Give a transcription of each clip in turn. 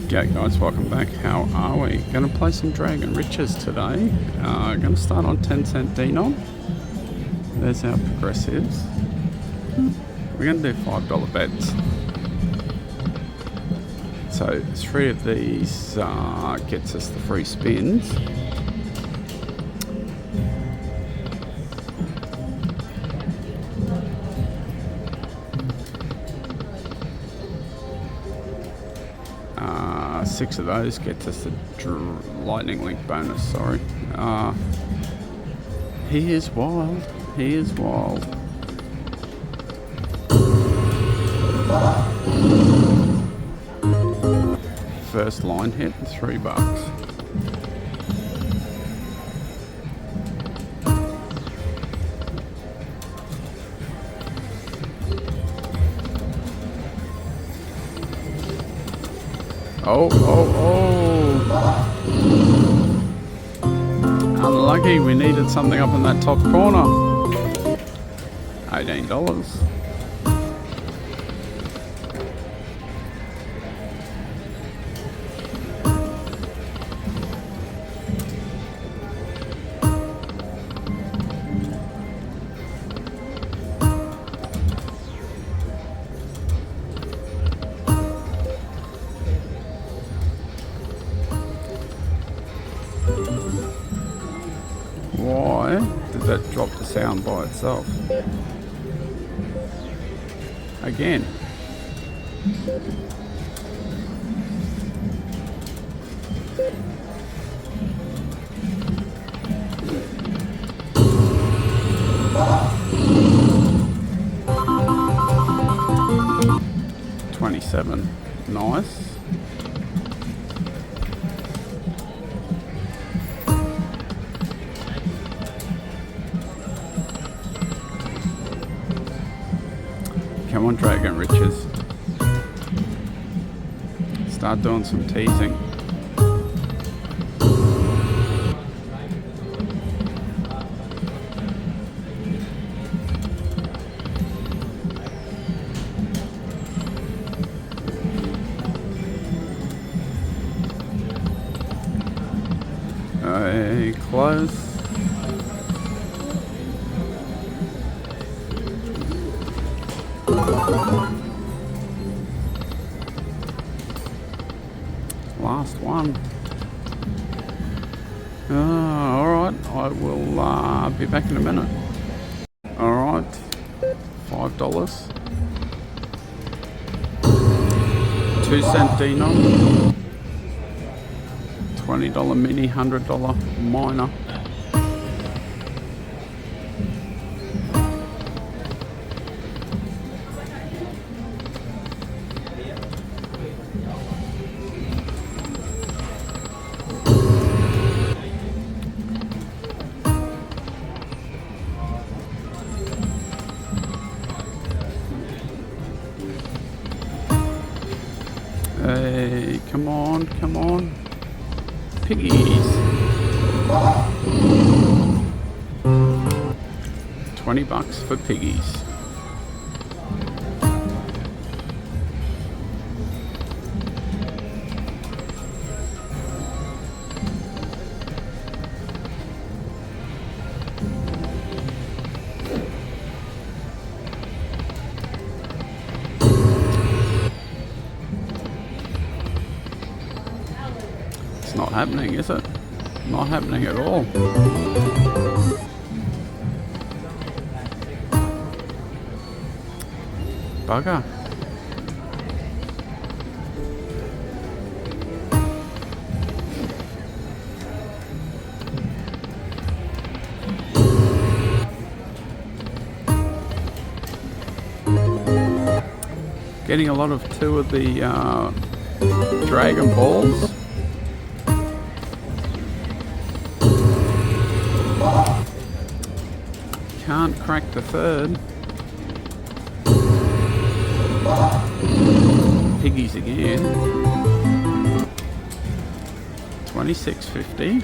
Yeah guys, welcome back. How are we? Going to play some Dragon Riches today. Going to start on 10-cent denom. There's our progressives. We're going to do $5 bets. So 3 of these gets us the free spins. Six of those gets us the lightning link bonus, sorry. He is wild. He is wild. First line hit, $3. Oh. Unlucky, we needed something up in that top corner. $18. Why did that drop the sound by itself? Again. $27. Nice. Come on, Dragon Riches. Start doing some teasing. Close. Last one. Alright, I will be back in a minute. Alright, $5. 2-cent denom. $20 mini, $100 minor. Hey, come on. Piggies. $20 for piggies. It's not happening, is it? Not happening at all. Bugger. Getting a lot of 2 of the Dragon Balls. Can't crack the 3rd. Piggies again. $26.50.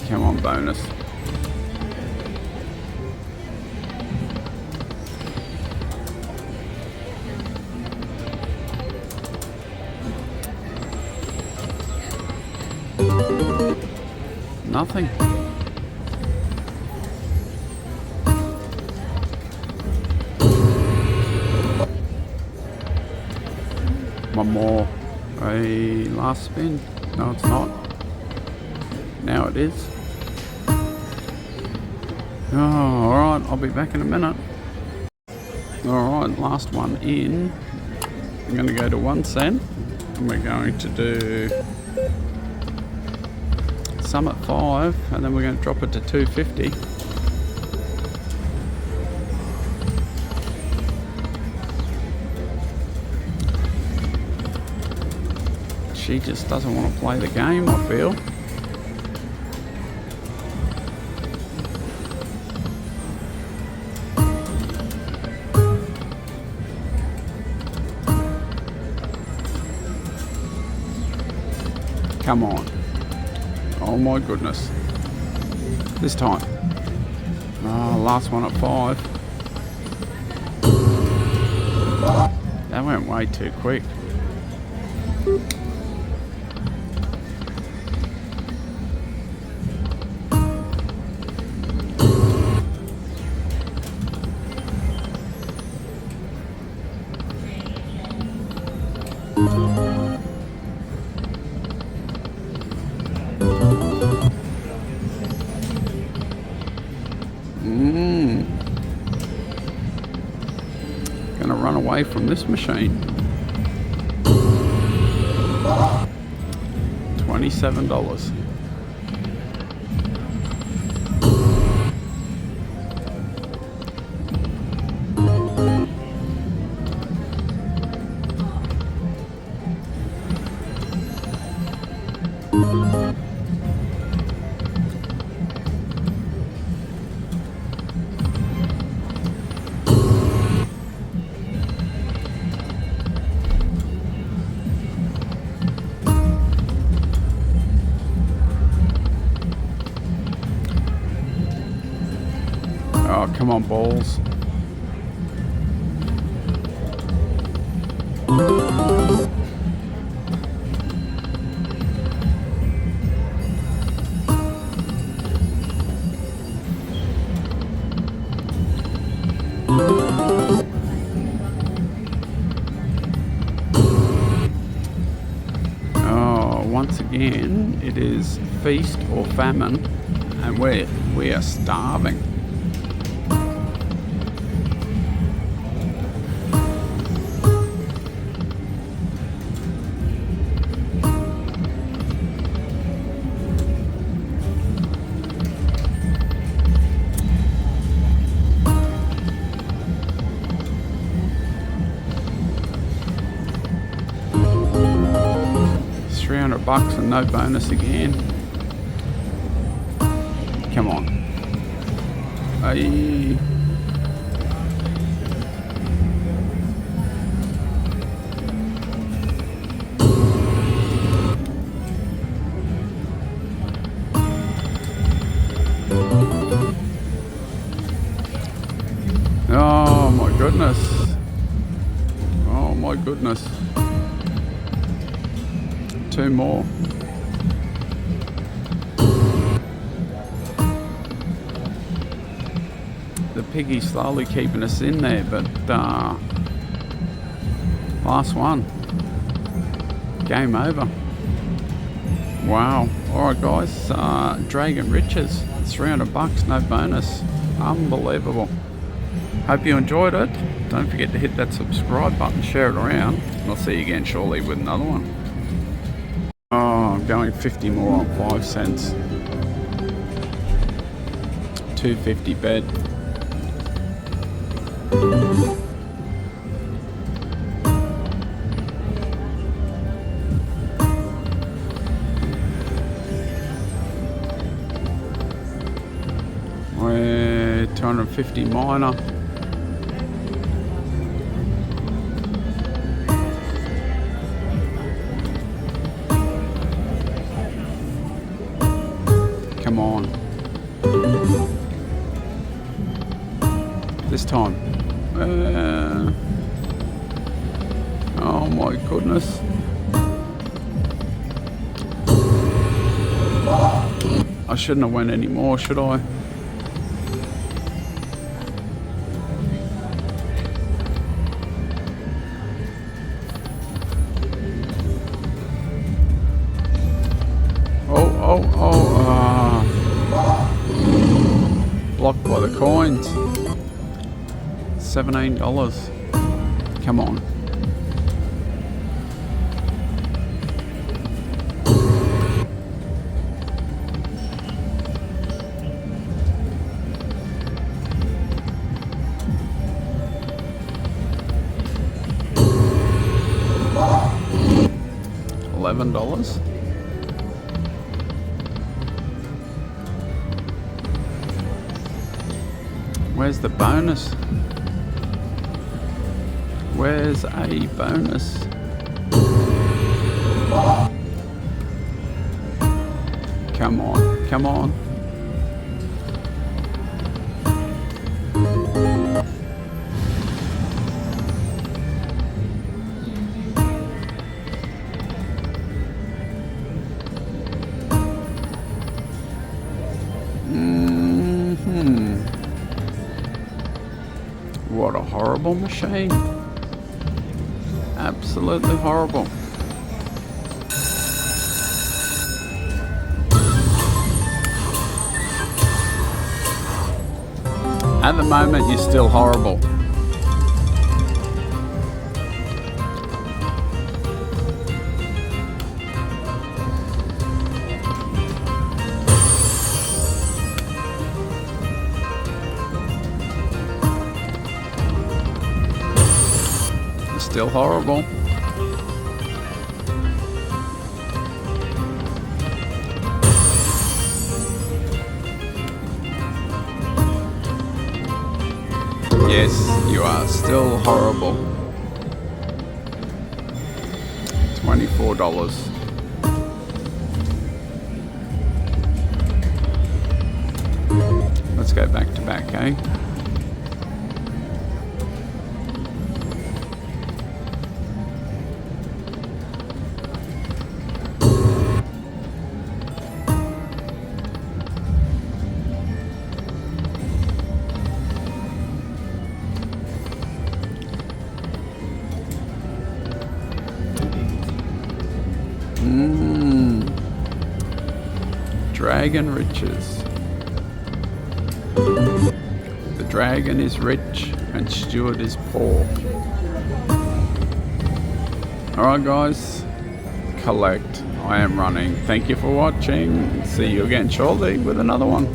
Come on, bonus. Nothing. One more. A last spin. No, it's not. Now it is. Oh, alright, I'll be back in a minute. Alright, last one in. I'm going to go to 1 cent. And we're going to do some at 5, and then we're going to drop it to 2.50. She just doesn't want to play the game, I feel. Come on. Oh my goodness. This time. Oh, last one at 5. That went way too quick. Gonna run away from this machine. $27. Oh, come on, balls. Oh, once again, it is feast or famine, and we are starving. $300 and no bonus again. Come on. Hey. Oh my goodness. Oh my goodness. 2 more. The piggy's slowly keeping us in there, but last one. Game over. Wow. Alright guys, Dragon Riches. $300, no bonus. Unbelievable. Hope you enjoyed it. Don't forget to hit that subscribe button, share it around. I'll see you again shortly with another one. Oh, I'm going 50 more on 5 cents. 250 bet. We're 250 minor. Come on. This time. Oh my goodness. I shouldn't have went any more, should I? Blocked by the coins. $17. Come on. $11. Where's the bonus? Where's a bonus? Come on, come on. What a horrible machine. Absolutely horrible. At the moment, you're still horrible. Still horrible. Yes, you are still horrible. $24. Let's go back to back, eh? Dragon riches. The dragon is rich and Stuart is poor. Alright guys, collect. I am running. Thank you for watching. See you again shortly with another one.